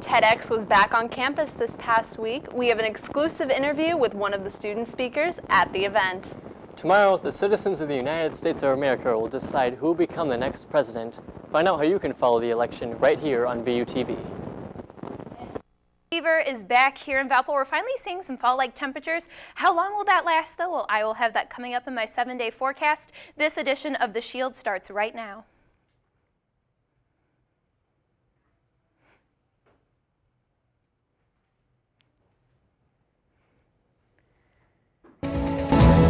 TEDx was back on campus this past week. We have an exclusive interview with one of the student speakers at the event. Tomorrow, the citizens of the United States of America will decide who will become the next president. Find out how you can follow the election right here on VUTV. Fever is back here in Valpo. We're finally seeing some fall-like temperatures. How long will that last, though? Well, I will have that coming up in my 7-day forecast. This edition of The Shield starts right now.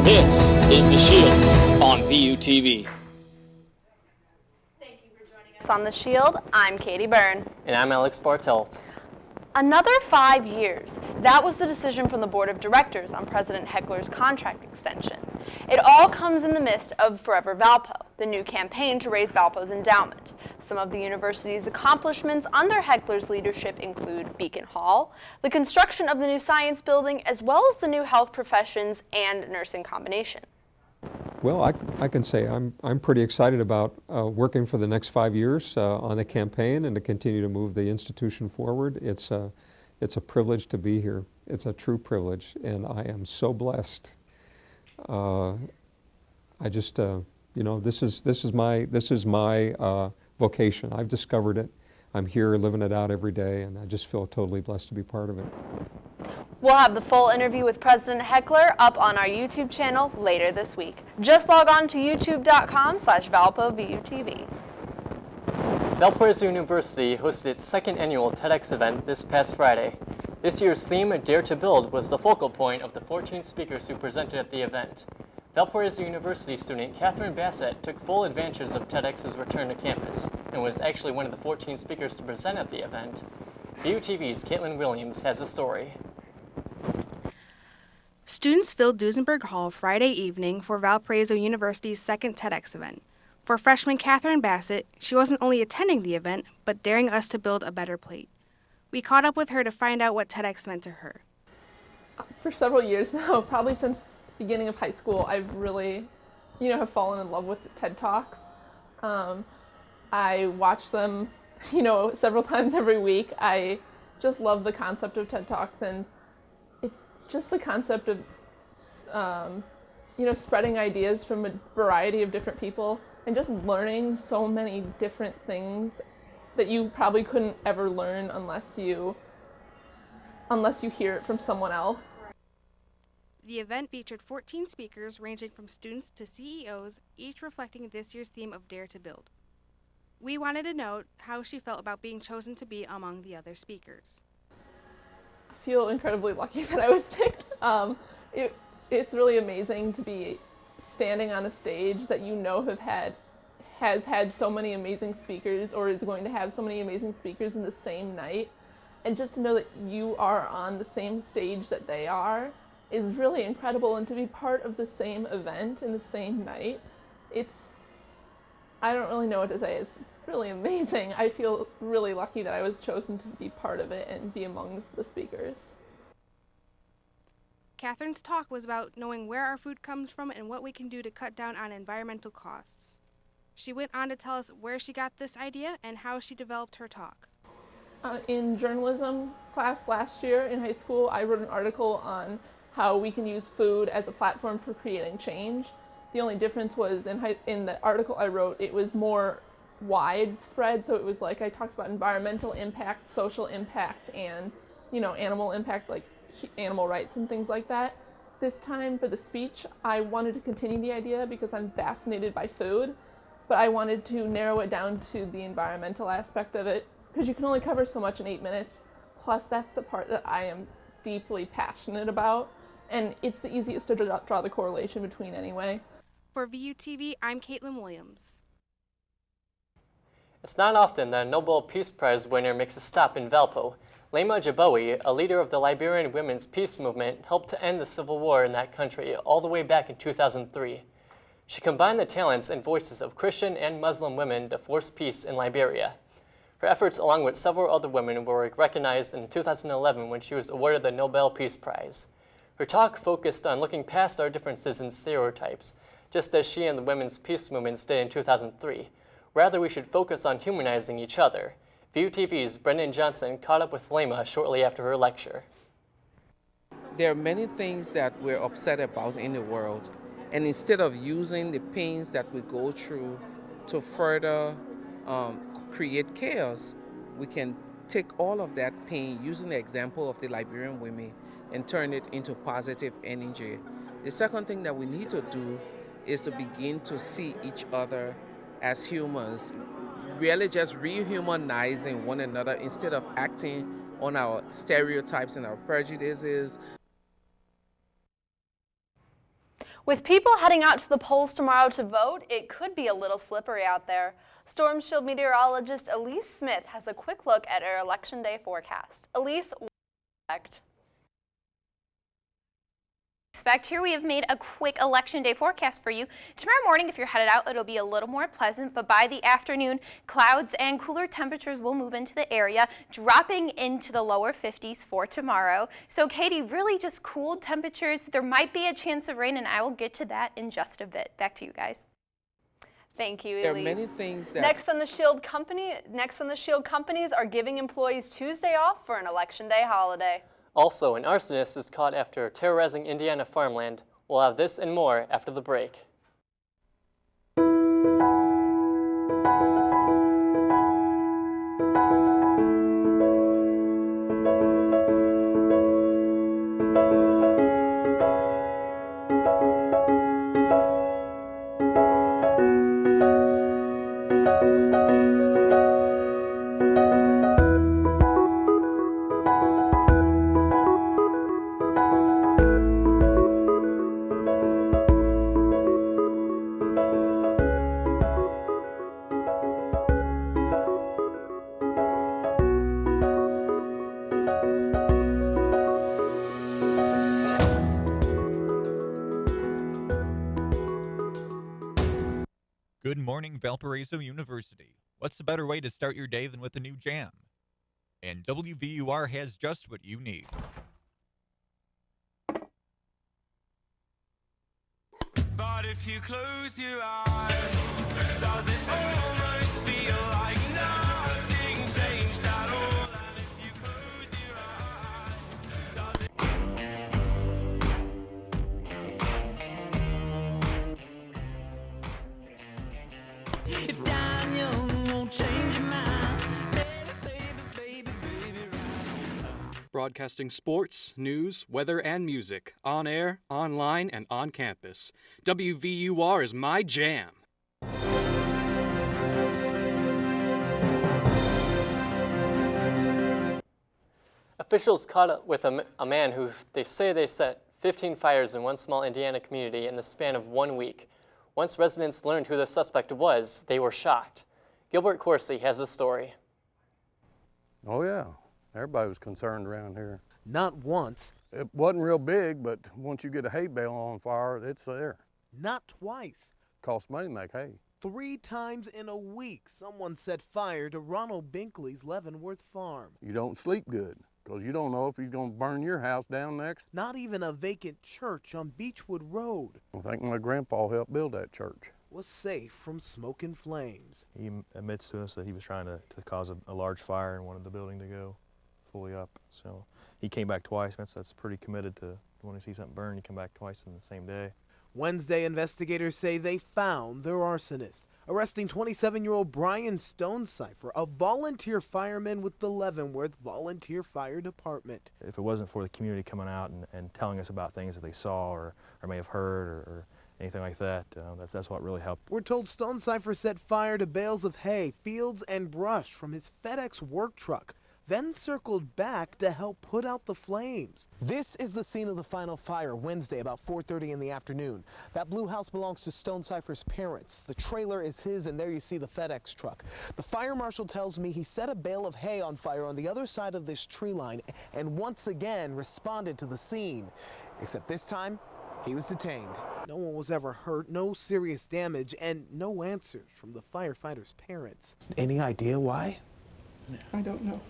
This is The Shield on VUTV. Thank you for joining us on The Shield. I'm Katie Beirne. And I'm Alex Bartelt. Another 5 years. That was the decision from the Board of Directors on President Heckler's contract extension. It all comes in the midst of Forever Valpo, the new campaign to raise Valpo's endowment. Some of the university's accomplishments under Heckler's leadership include Beacon Hall, the construction of the new science building, as well as the new health professions and nursing combination. Well, I can say I'm pretty excited about working for the next 5 years on the campaign and to continue to move the institution forward. It's a privilege to be here. It's a true privilege, and I am so blessed. I just this is my vocation. I've discovered it. I'm here living it out every day, and I just feel totally blessed to be part of it. We'll have the full interview with President Heckler up on our YouTube channel later this week. Just log on to youtube.com/ValpoVUTV. Valparaiso University hosted its second annual TEDx event this past Friday. This year's theme, Dare to Build, was the focal point of the 14 speakers who presented at the event. Valparaiso University student Catherine Bassett took full advantage of TEDx's return to campus and was actually one of the 14 speakers to present at the event. VUTV's Caitlin Williams has a story. Students filled Duesenberg Hall Friday evening for Valparaiso University's second TEDx event. For freshman Catherine Bassett, she wasn't only attending the event, but daring us to build a better plate. We caught up with her to find out what TEDx meant to her. For several years now, probably since the beginning of high school, I've really, have fallen in love with TED Talks. I watch them, several times every week. I just love the concept of TED Talks, and it's just the concept of, spreading ideas from a variety of different people and just learning so many different things that you probably couldn't ever learn unless you hear it from someone else. The event featured 14 speakers ranging from students to CEOs, each reflecting this year's theme of Dare to Build. We wanted to note how she felt about being chosen to be among the other speakers. I feel incredibly lucky that I was picked. It's really amazing to be standing on a stage that has had so many amazing speakers, or is going to have so many amazing speakers in the same night, and just to know that you are on the same stage that they are is really incredible, and to be part of the same event in the same night, I don't really know what to say. It's really amazing. I feel really lucky that I was chosen to be part of it and be among the speakers. Catherine's talk was about knowing where our food comes from and what we can do to cut down on environmental costs. She went on to tell us where she got this idea and how she developed her talk. In journalism class last year in high school, I wrote an article on how we can use food as a platform for creating change. The only difference was in the article I wrote, it was more widespread. So it was like I talked about environmental impact, social impact, and animal impact, like animal rights and things like that. This time for the speech, I wanted to continue the idea because I'm fascinated by food, but I wanted to narrow it down to the environmental aspect of it because you can only cover so much in 8 minutes. Plus, that's the part that I am deeply passionate about, and it's the easiest to draw the correlation between anyway. For VUTV, I'm Caitlin Williams. It's not often that a Nobel Peace Prize winner makes a stop in Valpo. Lema Jaboui, a leader of the Liberian women's peace movement, helped to end the civil war in that country all the way back in 2003. She combined the talents and voices of Christian and Muslim women to force peace in Liberia. Her efforts, along with several other women, were recognized in 2011 when she was awarded the Nobel Peace Prize. Her talk focused on looking past our differences and stereotypes, just as she and the women's peace movements did in 2003. Rather, we should focus on humanizing each other. VU TV's Brendan Johnson caught up with Lema shortly after her lecture. There are many things that we're upset about in the world, and instead of using the pains that we go through to further create chaos, we can take all of that pain, using the example of the Liberian women, and turn it into positive energy. The second thing that we need to do is to begin to see each other as humans, really just rehumanizing one another instead of acting on our stereotypes and our prejudices. With people heading out to the polls tomorrow to vote, it could be a little slippery out there. Storm Shield meteorologist Elyse Smith has a quick look at our Election Day forecast. Elyse, what do you expect? Here we have made a quick Election Day forecast for you. Tomorrow morning, if you're headed out, it'll be a little more pleasant, but by the afternoon, clouds and cooler temperatures will move into the area, dropping into the lower 50s for tomorrow. So Katie, really just cool temperatures. There might be a chance of rain, and I will get to that in just a bit. Back to you guys. Thank you, Elyse. There are many things that... Next on the Shield companies are giving employees Tuesday off for an Election Day holiday. Also, an arsonist is caught after terrorizing Indiana farmland. We'll have this and more after the break. Good morning, Valparaiso University. What's the better way to start your day than with a new jam? And WVUR has just what you need. But if you close your eyes, does it almost feel like nothing changed at all? And if you close your eyes, does it... If dying young won't change your mind, baby, Broadcasting sports, news, weather, and music on air, online, and on campus. WVUR is my jam. Officials caught up with a man who they set 15 fires in one small Indiana community in the span of 1 week. Once residents learned who the suspect was, they were shocked. Gilbert Coursey has the story. Oh yeah, everybody was concerned around here. Not once. It wasn't real big, but once you get a hay bale on fire, it's there. Not twice. Costs money to make hay. 3 times in a week, someone set fire to Ronald Binkley's Leavenworth farm. You don't sleep good, because you don't know if you're going to burn your house down next. Not even a vacant church on Beechwood Road. I think my grandpa helped build that church. Was safe from smoke and flames. He admits to us that he was trying to cause a large fire and wanted the building to go fully up. So he came back twice. That's pretty committed to when you see something burn, you come back twice in the same day. Wednesday, investigators say they found their arsonist, arresting 27-year-old Brian Stonecipher, a volunteer fireman with the Leavenworth Volunteer Fire Department. If it wasn't for the community coming out and telling us about things that they saw or may have heard or anything like that, that's what really helped. We're told Stonecipher set fire to bales of hay, fields, and brush from his FedEx work truck, then circled back to help put out the flames. This is the scene of the final fire Wednesday about 4:30 in the afternoon. That blue house belongs to Stonecipher's parents. The trailer is his, and there you see the FedEx truck. The fire marshal tells me he set a bale of hay on fire on the other side of this tree line and once again responded to the scene. Except this time, he was detained. No one was ever hurt, no serious damage, and no answers from the firefighter's parents. Any idea why? I don't know.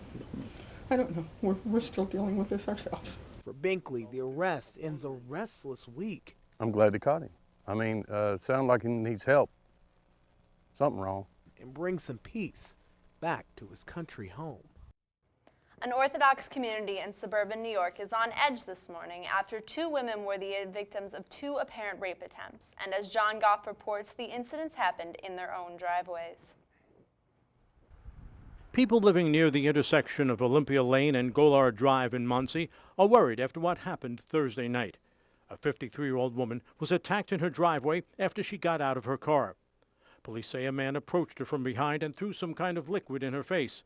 I don't know. We're still dealing with this ourselves. For Binkley, the arrest ends a restless week. I'm glad they caught him. I mean, it sounds like he needs help. Something wrong. And brings some peace. back to his country home. An Orthodox community in suburban New York is on edge this morning after 2 women were the victims of 2 apparent rape attempts. And as John Goff reports, the incidents happened in their own driveways. People living near the intersection of Olympia Lane and Golar Drive in Muncie are worried after what happened Thursday night. A 53-year-old woman was attacked in her driveway after she got out of her car. Police say a man approached her from behind and threw some kind of liquid in her face.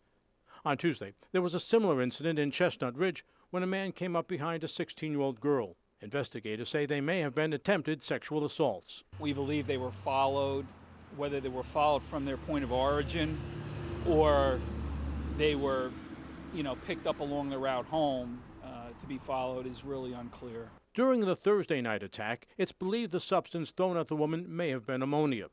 On Tuesday, there was a similar incident in Chestnut Ridge when a man came up behind a 16-year-old girl. Investigators say they may have been attempted sexual assaults. We believe they were followed, whether they were followed from their point of origin or they were, picked up along the route home to be followed is really unclear. During the Thursday night attack, it's believed the substance thrown at the woman may have been ammonia.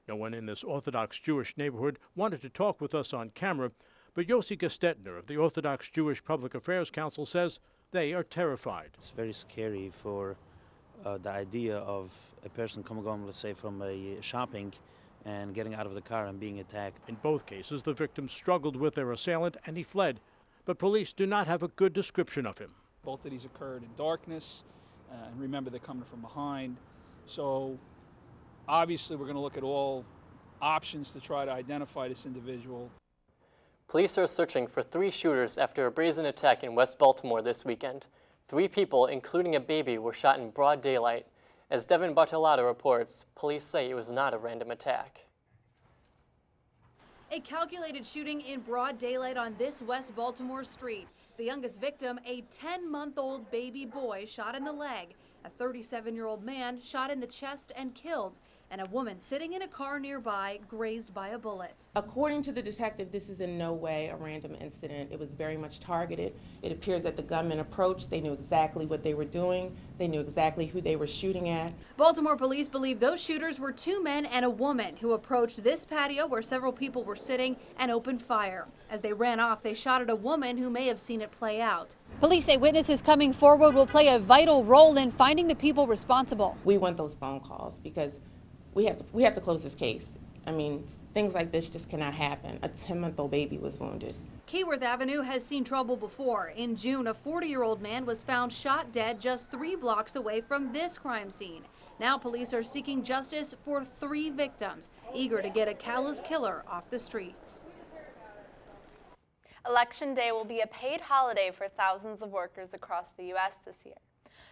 No one in this Orthodox Jewish neighborhood wanted to talk with us on camera, but Yossi Gestetner of the Orthodox Jewish Public Affairs Council says they are terrified. It's very scary for the idea of a person coming home, let's say, from a shopping and getting out of the car and being attacked. In both cases, the victim struggled with their assailant and he fled, but police do not have a good description of him. Both of these occurred in darkness, and remember, they're coming from behind. So obviously we're going to look at all options to try to identify this individual. Police are searching for 3 shooters after a brazen attack in West Baltimore this weekend. 3 people, including a baby, were shot in broad daylight. As Devin Bartelt reports, police say it was not a random attack. A calculated shooting in broad daylight on this West Baltimore street. The youngest victim, a 10-month-old baby boy, shot in the leg. A 37-year-old man shot in the chest and killed. And a woman sitting in a car nearby grazed by a bullet. According to the detective, this is in no way a random incident. It was very much targeted. It appears that the gunman approached. They knew exactly what they were doing. They knew exactly who they were shooting at. Baltimore police believe those shooters were 2 men and a woman who approached this patio where several people were sitting and opened fire. As they ran off, they shot at a woman who may have seen it play out. Police say witnesses coming forward will play a vital role in finding the people responsible. We want those phone calls because we have to close this case. I mean, things like this just cannot happen. A 10-month-old baby was wounded. Keyworth Avenue has seen trouble before. In June, a 40-year-old man was found shot dead just 3 blocks away from this crime scene. Now police are seeking justice for 3 victims, eager to get a callous killer off the streets. Election Day will be a paid holiday for thousands of workers across the U.S. this year.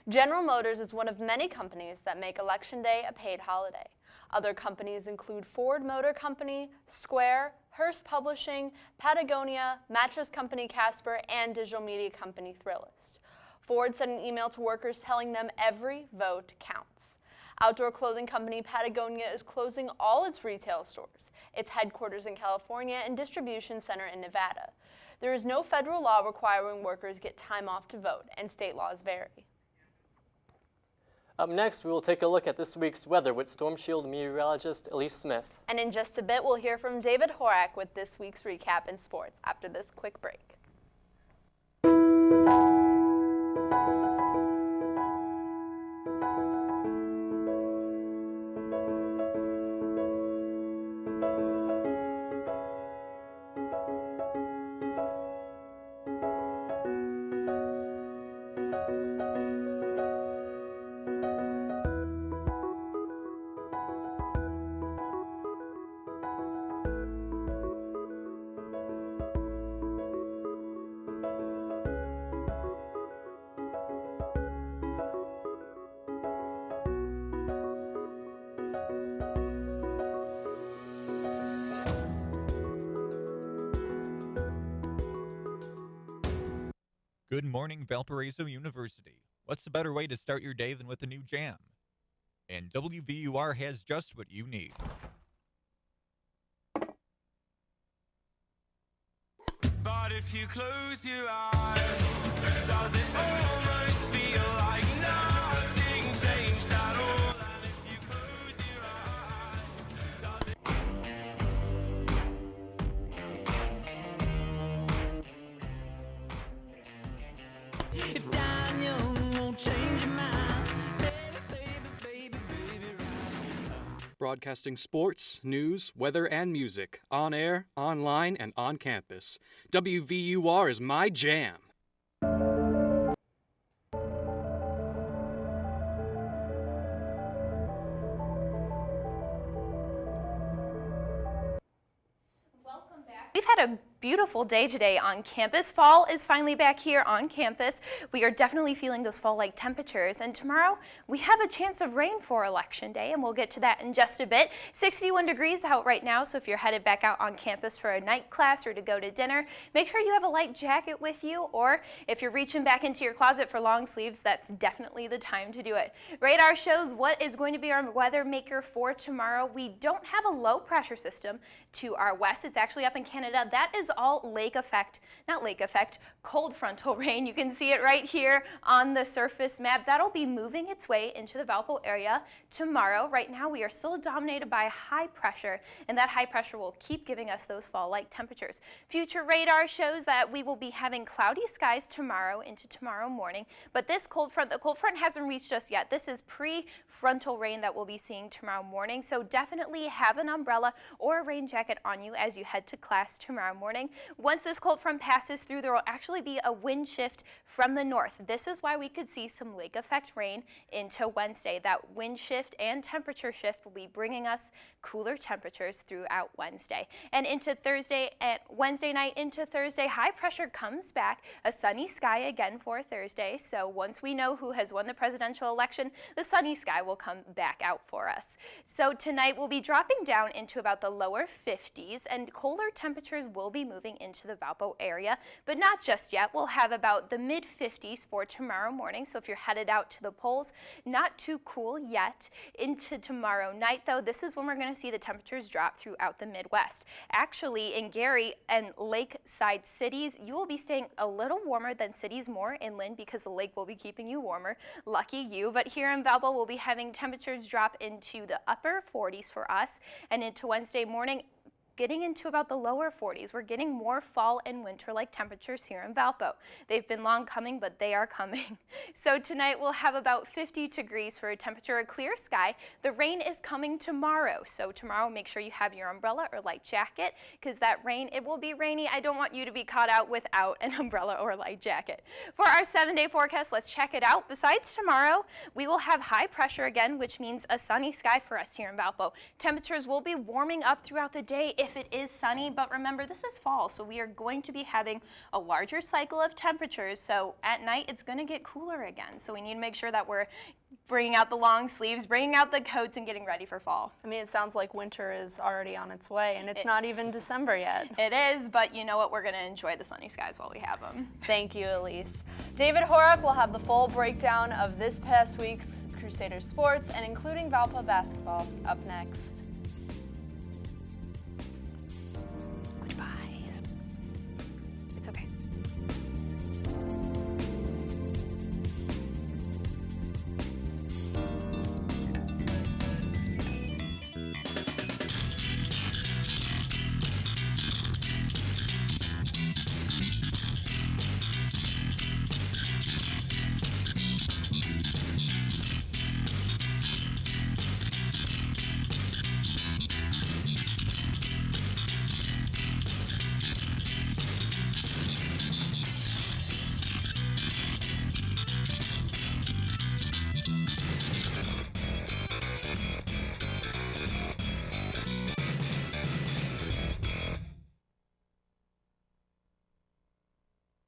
General Motors is one of many companies that make Election Day a paid holiday. Other companies include Ford Motor Company, Square, Hearst Publishing, Patagonia, mattress company Casper, and digital media company Thrillist. Ford sent an email to workers telling them every vote counts. Outdoor clothing company Patagonia is closing all its retail stores, its headquarters in California and distribution center in Nevada. There is no federal law requiring workers get time off to vote, and state laws vary. Up next, we will take a look at this week's weather with Storm Shield meteorologist Elyse Smith. And in just a bit, we'll hear from David Horak with this week's recap in sports after this quick break. Good morning, Valparaiso University. What's a better way to start your day than with a new jam? And WVUR has just what you need. But if you close your eyes, does it almost feel like nothing changed at all? And if you close your eyes, does it... If dying young won't change your mind, baby, baby, baby, baby, right. broadcasting sports, news, weather, and music on air, online, and on campus. WVUR is my jam. We've had a beautiful day today on campus. Fall is finally back here on campus. We are definitely feeling those fall-like temperatures, and tomorrow we have a chance of rain for Election Day, and we'll get to that in just a bit. 61 degrees out right now, so if you're headed back out on campus for a night class or to go to dinner, make sure you have a light jacket with you, or if you're reaching back into your closet for long sleeves, that's definitely the time to do it. Radar shows what is going to be our weather maker for tomorrow. We don't have a low pressure system to our west. It's actually up in Canada. That is all cold frontal rain. You can see it right here on the surface map. That'll be moving its way into the Valpo area tomorrow. Right now we are still dominated by high pressure, and that high pressure will keep giving us those fall-like temperatures. Future radar shows that we will be having cloudy skies tomorrow into tomorrow morning, but the cold front hasn't reached us yet. This is pre-frontal rain that we'll be seeing tomorrow morning, so definitely have an umbrella or a rain jacket on you as you head to class tomorrow morning. Once this cold front passes through, there will actually be a wind shift from the north. This is why we could see some lake effect rain into Wednesday. That wind shift and temperature shift will be bringing us cooler temperatures throughout Wednesday. And into Thursday, and Wednesday night into Thursday, high pressure comes back, a sunny sky again for Thursday. So once we know who has won the presidential election, the sunny sky will come back out for us. So tonight we'll be dropping down into about the lower 50s, and colder temperatures will be moving into the Valpo area, but not just yet. We'll have about the mid 50s for tomorrow morning. So if you're headed out to the polls, not too cool yet. Into tomorrow night, though, this is when we're going to see the temperatures drop throughout the Midwest. Actually, in Gary and lakeside cities, you will be staying a little warmer than cities more inland because the lake will be keeping you warmer. Lucky you. But here in Valpo, we'll be having temperatures drop into the upper 40s for us, and into Wednesday morning, getting into about the lower 40s. We're getting more fall and winter-like temperatures here in Valpo. They've been long coming, but they are coming. So tonight we'll have about 50 degrees for a temperature, a clear sky. The rain is coming tomorrow. So tomorrow, make sure you have your umbrella or light jacket, because that rain, it will be rainy. I don't want you to be caught out without an umbrella or light jacket. For our 7-day forecast, let's check it out. Besides tomorrow, we will have high pressure again, which means a sunny sky for us here in Valpo. Temperatures will be warming up throughout the day if it is sunny, but remember, this is fall, so we are going to be having a larger cycle of temperatures, so at night it's going to get cooler again, so we need to make sure that we're bringing out the long sleeves, bringing out the coats, and getting ready for fall. I mean, it sounds like winter is already on its way, and it's not even December yet. It is, but you know what? We're going to enjoy the sunny skies while we have them. Thank you, Elyse. David Horak will have the full breakdown of this past week's Crusaders sports, and including Valpo basketball, up next. It's okay.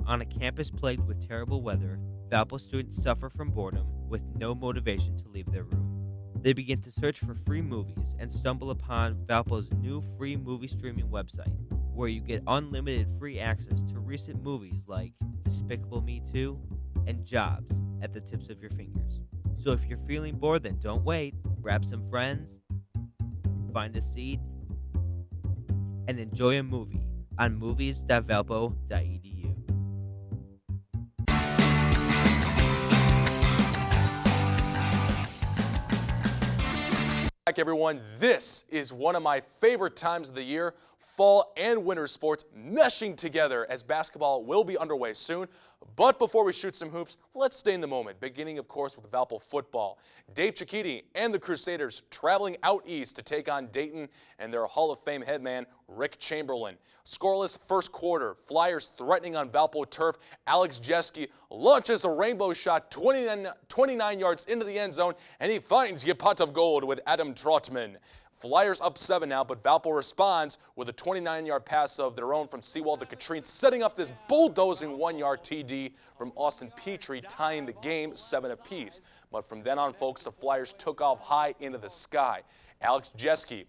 On a campus plagued with terrible weather, Valpo students suffer from boredom with no motivation to leave their room. They begin to search for free movies and stumble upon Valpo's new free movie streaming website, where you get unlimited free access to recent movies like Despicable Me 2 and Jobs at the tips of your fingers. So if you're feeling bored, then don't wait. Grab some friends, find a seat, and enjoy a movie on movies.valpo.edu. Back, everyone. This is one of my favorite times of the year, fall and winter sports meshing together as basketball will be underway soon. But before we shoot some hoops, let's stay in the moment, beginning, of course, with Valpo football. Dave Cicchiti and the Crusaders traveling out east to take on Dayton and their Hall of Fame headman, Rick Chamberlain. Scoreless first quarter, Flyers threatening on Valpo turf. Alex Jeske launches a rainbow shot 29 yards into the end zone, and he finds a pot of gold with Adam Trotman. Flyers up 7 now, but Valpo responds with a 29-yard pass of their own from Seawald to Katrine, setting up this bulldozing 1-yard TD from Austin Petrie, tying the game 7 apiece. But from then on, folks, the Flyers took off high into the sky. Alex Jeske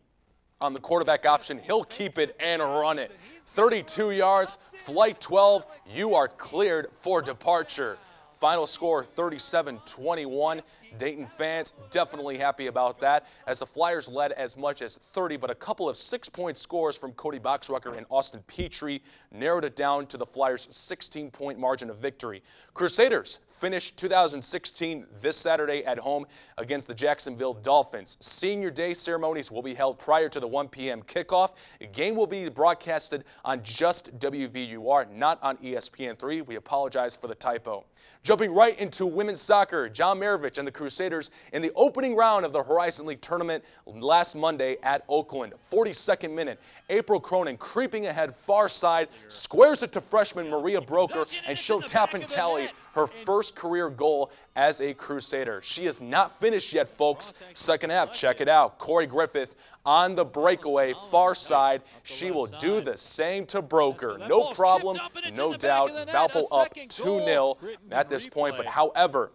on the quarterback option, he'll keep it and run it. 32 yards, flight 12, you are cleared for departure. Final score 37-21. Dayton fans definitely happy about that, as the Flyers led as much as 30, but a couple of 6-point scores from Cody Boxrucker and Austin Petrie narrowed it down to the Flyers' 16-point margin of victory. Crusaders finished 2016 this Saturday at home against the Jacksonville Dolphins. Senior Day ceremonies will be held prior to the 1 p.m. kickoff. The game will be broadcasted on just WVUR, not on ESPN3. We apologize for the typo. Jumping right into women's soccer, John Maravich and the Crusaders in the opening round of the Horizon League tournament last Monday at Oakland. 42nd minute, April Cronin creeping ahead far side, squares it to freshman Maria Broker, and she'll tap and tally her first career goal as a Crusader. She is not finished yet, folks. Second half, check it out. Corey Griffith on the breakaway, far side. She will do the same to Broker. No problem, no doubt. Valpo up 2-0 at this point, but however,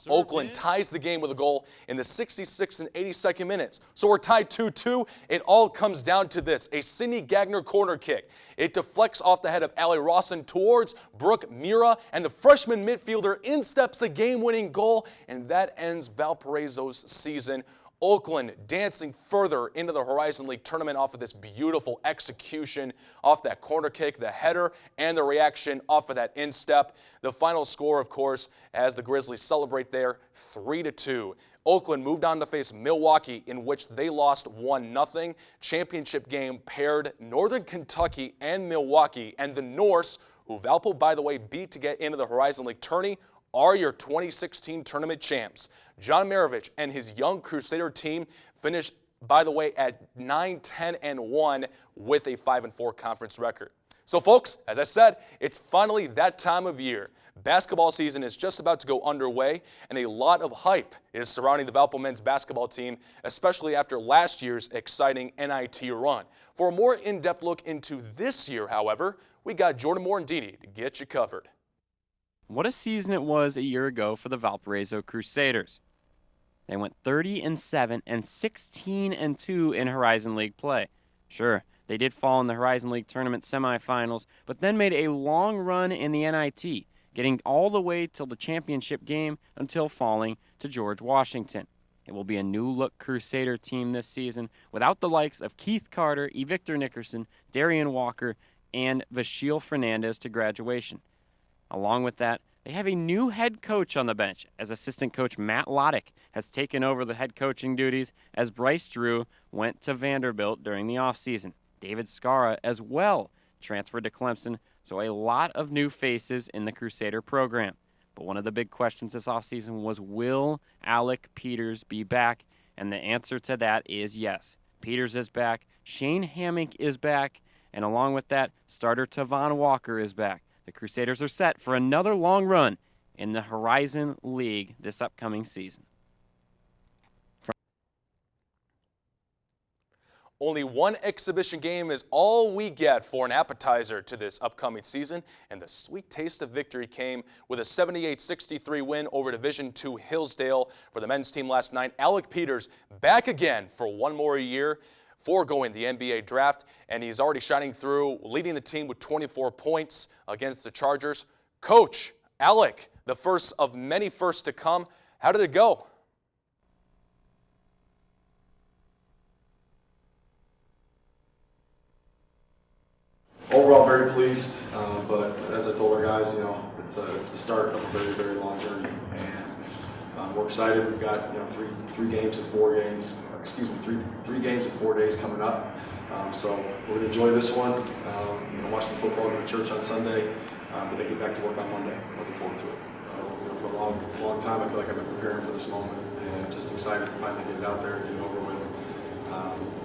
Oakland ties the game with a goal in the 66th and 82nd minutes. So we're tied 2-2. It all comes down to this, a Sydney Gagner corner kick. It deflects off the head of Allie Rawson towards Brooke Mira, and the freshman midfielder insteps the game-winning goal, and that ends Valparaiso's season. Oakland dancing further into the Horizon League tournament off of this beautiful execution off that corner kick, the header, and the reaction off of that instep. The final score, of course, as the Grizzlies celebrate there, 3-2. Oakland moved on to face Milwaukee, in which they lost 1-0. Championship game paired Northern Kentucky and Milwaukee, and the Norse, who Valpo, by the way, beat to get into the Horizon League tourney, are your 2016 tournament champs. John Maravich and his young Crusader team finished, by the way, at 9-10-1 with a 5-4 conference record. So, folks, as I said, it's finally that time of year. Basketball season is just about to go underway, and a lot of hype is surrounding the Valpo men's basketball team, especially after last year's exciting NIT run. For a more in-depth look into this year, however, we got Jordan Morandini to get you covered. What a season it was a year ago for the Valparaiso Crusaders. They went 30-7 and 16-2 in Horizon League play. Sure, they did fall in the Horizon League tournament semifinals, but then made a long run in the NIT, getting all the way till the championship game until falling to George Washington. It will be a new-look Crusader team this season without the likes of Keith Carter, Evictor Nickerson, Darian Walker, and Vashil Fernandez to graduation. Along with that, they have a new head coach on the bench, as assistant coach Matt Loddick has taken over the head coaching duties as Bryce Drew went to Vanderbilt during the offseason. David Scara as well transferred to Clemson, so a lot of new faces in the Crusader program. But one of the big questions this offseason was, will Alec Peters be back? And the answer to that is yes. Peters is back, Shane Hammock is back, and along with that, starter Tavon Walker is back. The Crusaders are set for another long run in the Horizon League this upcoming season. Only one exhibition game is all we get for an appetizer to this upcoming season, and the sweet taste of victory came with a 78-63 win over Division II Hillsdale for the men's team last night. Alec Peters back again for one more year, foregoing the NBA draft, and he's already shining through, leading the team with 24 points against the Chargers. Coach, Alec, the first of many firsts to come, how did it go? Overall, very pleased, but as I told our guys, it's the start of a very, very long journey, and we're excited. We've got three games in 4 days coming up, So we're going to enjoy this one. Watch some football, go to church on Sunday, but then get back to work on Monday. Looking forward to it. For a long time, I feel like I've been preparing for this moment, and just excited to finally get it out there and get it over with.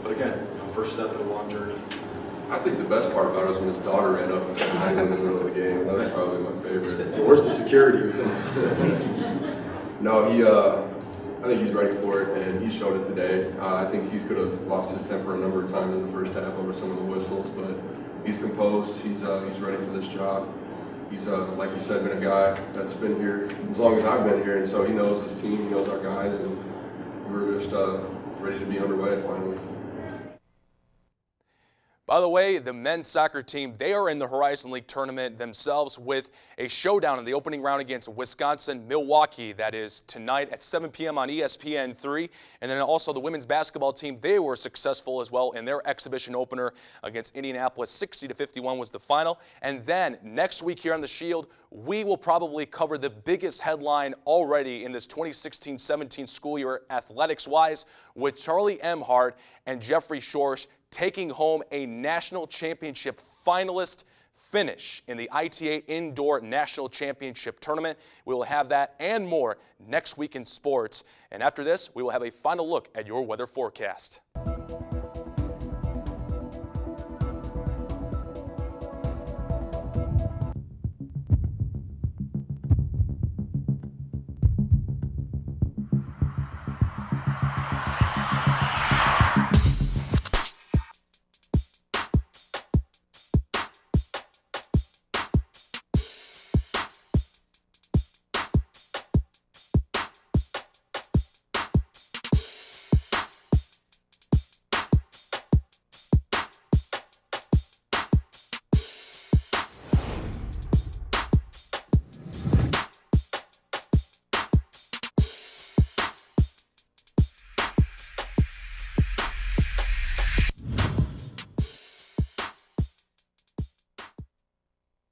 But again, first step in a long journey. I think the best part about it was when his daughter ran up and said hi in the middle of the game. That was probably my favorite. Where's the security? No, I think he's ready for it, and he showed it today. I think he could have lost his temper a number of times in the first half over some of the whistles, but he's composed. He's ready for this job. He's, like you said, been a guy that's been here as long as I've been here, and so he knows his team, he knows our guys, and we're just ready to be underway finally. By the way, the men's soccer team, they are in the Horizon League tournament themselves with a showdown in the opening round against Wisconsin-Milwaukee. That is tonight at 7 p.m. on ESPN3. And then also the women's basketball team, they were successful as well in their exhibition opener against Indianapolis. 60-51 was the final. And then next week here on The Shield, we will probably cover the biggest headline already in this 2016-17 school year athletics-wise with Charlie Emhart and Jeffrey Schorsch taking home a national championship finalist finish in the ITA Indoor National Championship Tournament. We will have that and more next week in sports. And after this, we will have a final look at your weather forecast.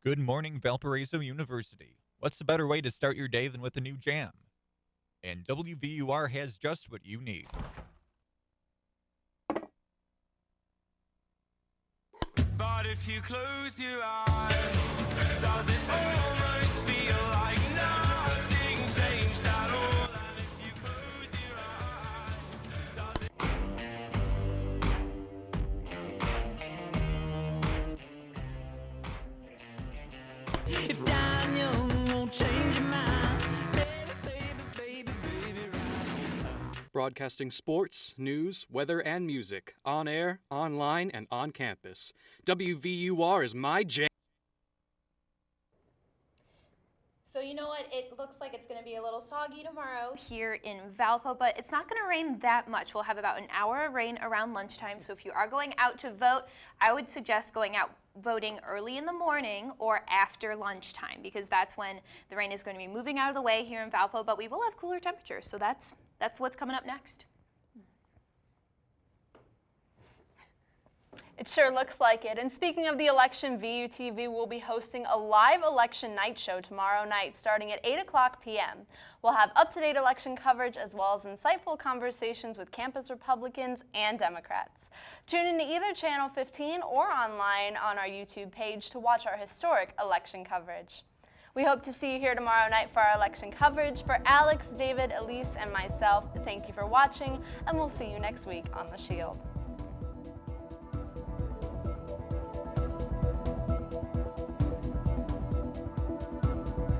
Good morning, Valparaiso University. What's a better way to start your day than with a new jam? And WVUR has just what you need. But if you close your eyes, does it almost feel like nothing changed at all? And if you close your eyes, does it... If dying young won't change your mind, baby, Broadcasting sports, news, weather, and music on air, online, and on campus. WVUR is my jam. So you know what, it looks like it's going to be a little soggy tomorrow here in Valpo, but it's not going to rain that much. We'll have about an hour of rain around lunchtime, so if you are going out to vote, I would suggest going out voting early in the morning or after lunchtime, because that's when the rain is going to be moving out of the way here in Valpo, but we will have cooler temperatures, so that's what's coming up next. It sure looks like it. And speaking of the election, VUTV will be hosting a live election night show tomorrow night starting at 8 o'clock p.m. We'll have up-to-date election coverage as well as insightful conversations with campus Republicans and Democrats. Tune in to either Channel 15 or online on our YouTube page to watch our historic election coverage. We hope to see you here tomorrow night for our election coverage. For Alex, David, Elyse, and myself, thank you for watching, and we'll see you next week on The Shield.